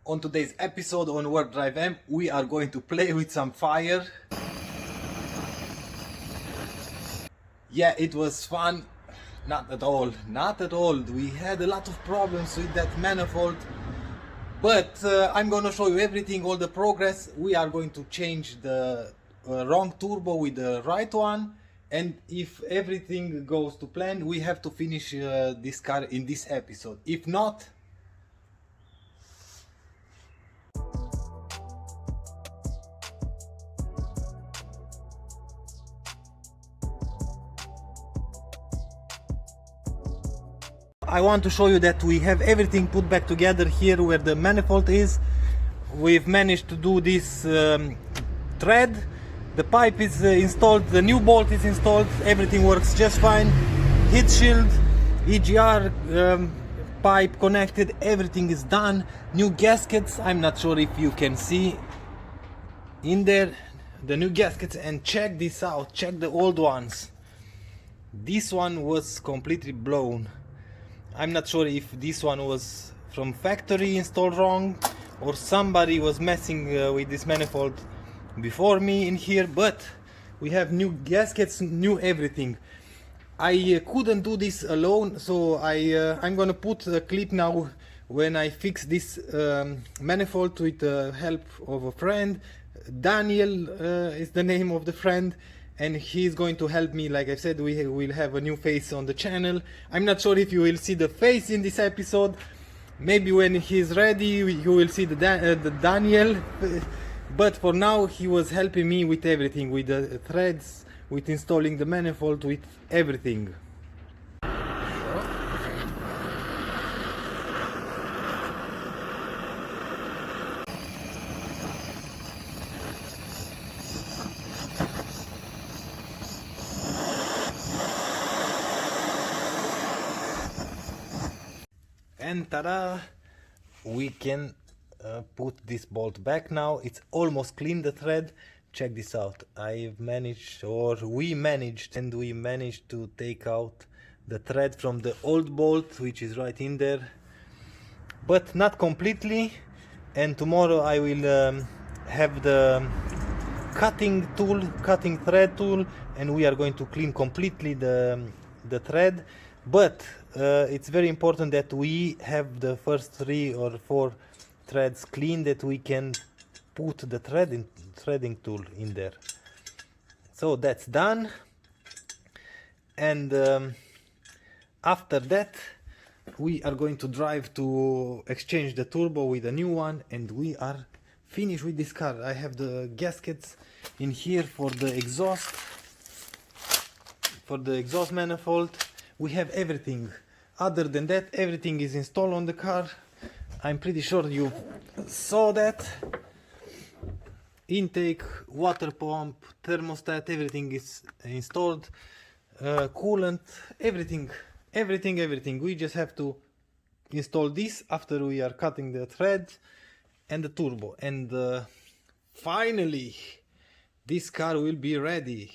On today's episode on WarpDriveM, we are going to play with some fire. Yeah, it was fun. Not at all, not at all. We had a lot of problems with that manifold. But I'm gonna show you everything, all the progress. We are going to change the wrong turbo with the right one. And if everything goes to plan, we have to finish this car in this episode. If not, I want to show you that we have everything put back together here where the manifold is. We've managed to do this thread. The pipe is installed, the new bolt is installed, everything works just fine. Heat shield, EGR pipe connected, everything is done. New gaskets, I'm not sure if you can see in there the new gaskets, and check this out, check the old ones. This one was completely blown. I'm not sure if this one was from factory installed wrong or somebody was messing with this manifold before me in here, but we have new gaskets, new everything. I couldn't do this alone, so I'm gonna put a clip now when I fix this manifold with the help of a friend. Daniel is the name of the friend, and he's going to help me. Like I said, we will have a new face on the channel. I'm not sure if you will see the face in this episode. Maybe when he's ready you will see the Daniel, but for now he was helping me with everything, with the threads, with installing the manifold, with everything. And tada! We can put this bolt back now. It's almost clean, the thread. Check this out. We managed to take out the thread from the old bolt, which is right in there, but not completely. And tomorrow I will have the cutting thread tool, and we are going to clean completely the thread. But it's very important that we have the first 3 or 4 threads clean, that we can put the threading tool in there. So that's done, and after that we are going to drive to exchange the turbo with a new one, and we are finished with this car. I have the gaskets in here for the exhaust manifold. We have everything. Other than that, everything is installed on the car. I'm pretty sure you saw that. Intake, water pump, thermostat, everything is installed. Coolant, everything. We just have to install this after we are cutting the thread and the turbo. And finally, this car will be ready.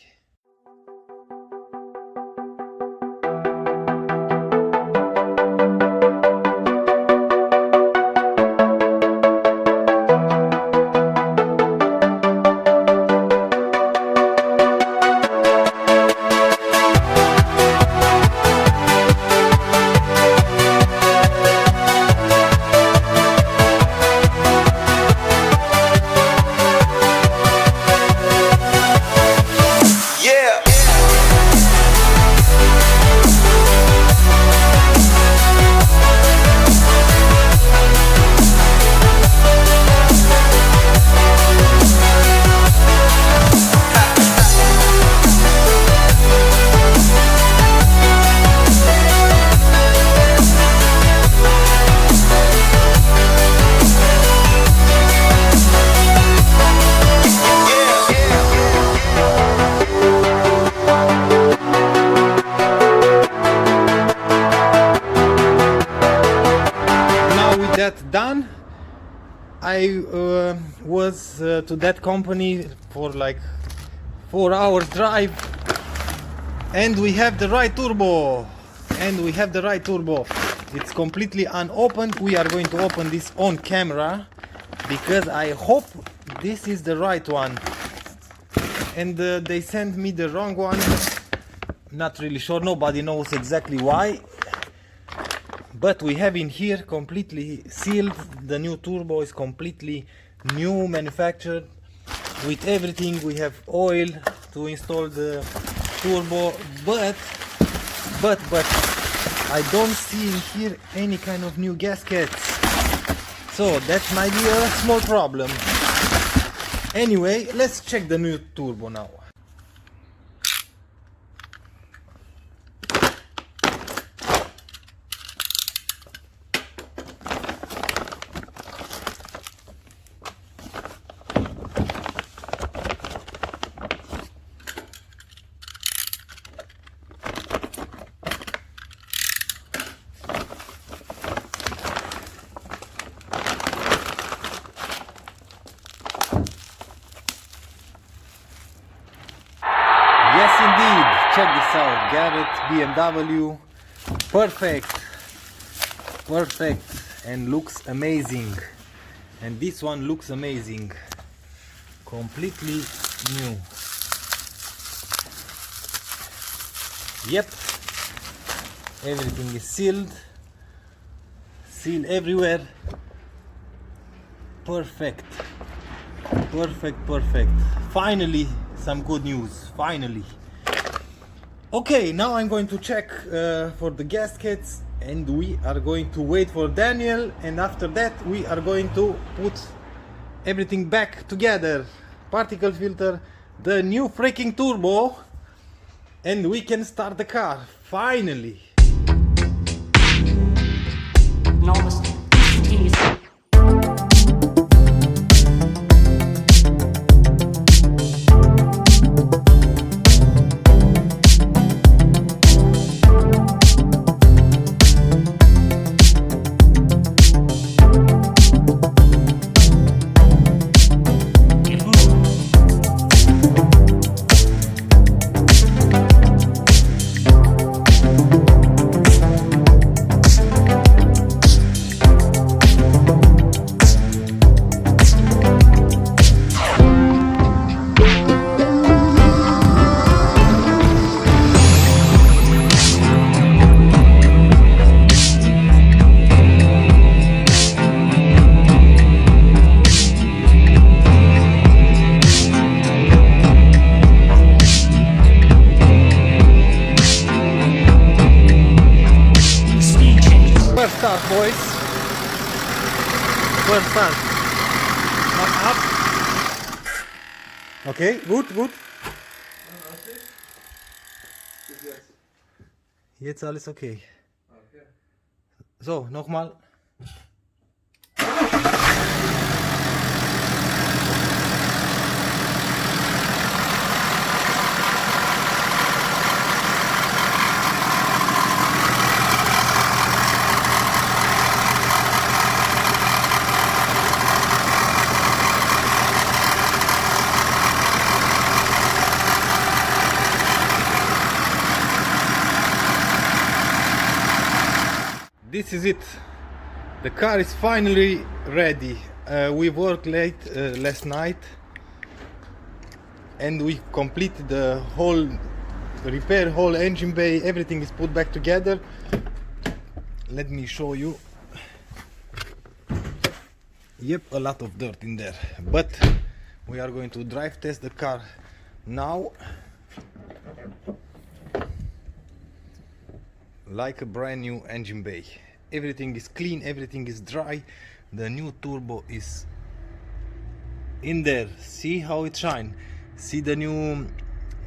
That done, I was to that company for like 4 hours drive, and we have the right turbo. It's completely unopened. We are going to open this on camera. because I hope this is the right one, and they sent me the wrong one. Not really sure, nobody knows exactly why, but we have in here completely sealed. The new turbo is completely new, manufactured with everything. We have oil to install the turbo, but I don't see in here any kind of new gaskets, so that might be a small problem. Anyway, let's check the new turbo now. Yes, indeed. Check this out. Garrett BMW. Perfect, and looks amazing. And this one looks amazing. Completely new. Yep. Everything is sealed. Sealed everywhere. Perfect. Finally, some good news. Finally. Okay, now I'm going to check for the gaskets, and we are going to wait for Daniel, and after that we are going to put everything back together. Particle filter, the new freaking turbo, and we can start the car. Finally. Enormous, instantaneous. First start, boys. First start. Up. Okay, gut. Jetzt alles okay. So, nochmal. This is it. The car is finally ready. We worked late last night, and we completed the whole repair, whole engine bay. Everything is put back together. Let me show you. Yep, a lot of dirt in there, but we are going to drive test the car now. Like a brand new engine bay. Everything is clean, everything is dry. The new turbo is in there. See how it shines. See the new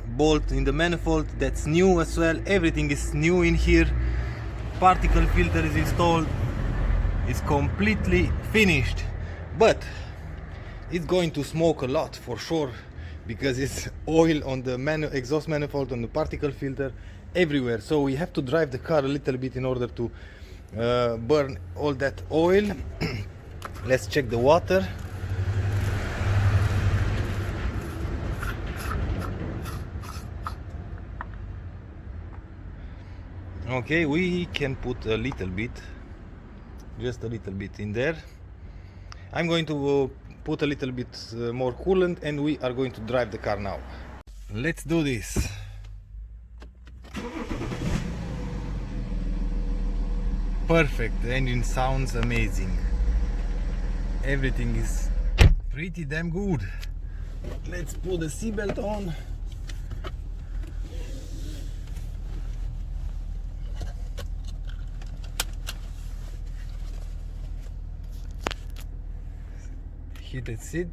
bolt in the manifold, that's new as well. Everything is new in here. Particle filter is installed. It's completely finished, but it's going to smoke a lot for sure, because it's oil on the exhaust manifold, on the particle filter, everywhere. So we have to drive the car a little bit in order to burn all that oil. Let's check the water. Okay, we can put a little bit, just a little bit in there. I'm going to put a little bit more coolant and we are going to drive the car now. Let's do this. Perfect, the engine sounds amazing. Everything is pretty damn good. Let's put the seatbelt on. Heated seat.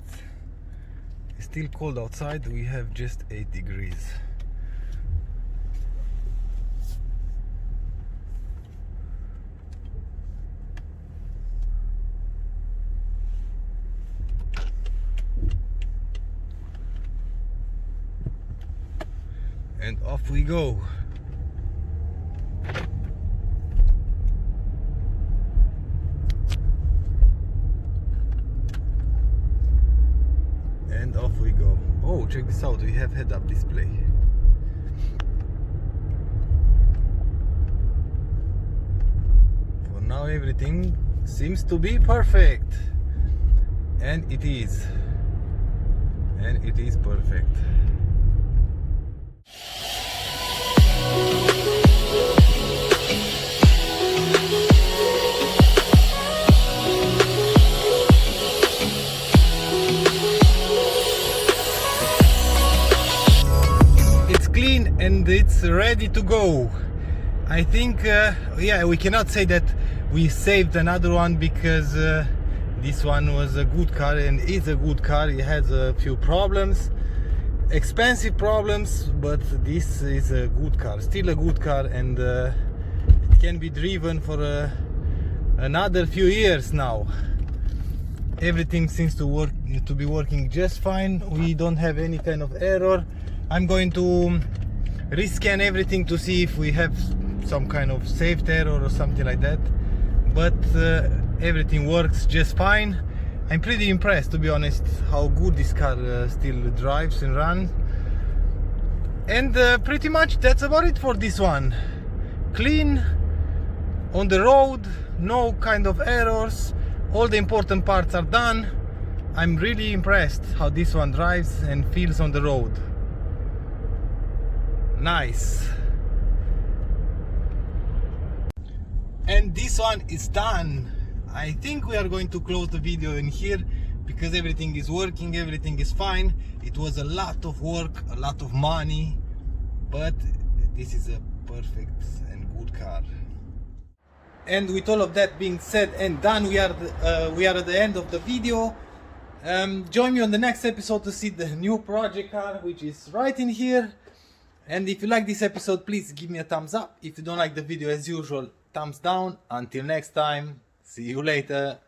It's still cold outside, we have just 8 degrees. And off we go. And off we go. Oh, check this out, we have head-up display. For now everything seems to be perfect. And it is. And it is perfect. And it's ready to go. I think yeah, we cannot say that we saved another one because this one was a good car and is a good car. It has a few problems, expensive problems, but this is a good car, still a good car, and it can be driven for another few years now. Everything seems to be working just fine. We don't have any kind of error. I'm going to rescan everything to see if we have some kind of saved error or something like that, but everything works just fine. I'm pretty impressed, to be honest, how good this car still drives and runs. And pretty much that's about it for this one. Clean on the road, no kind of errors, all the important parts are done. I'm really impressed how this one drives and feels on the road. Nice. And this one is done. I think we are going to close the video in here because everything is working, everything is fine. It was a lot of work, a lot of money, but this is a perfect and good car. And with all of that being said and done, we are at the end of the video. Join me on the next episode to see the new project car, which is right in here. And if you like this episode, please give me a thumbs up. If you don't like the video, as usual, thumbs down. Until next time, see you later.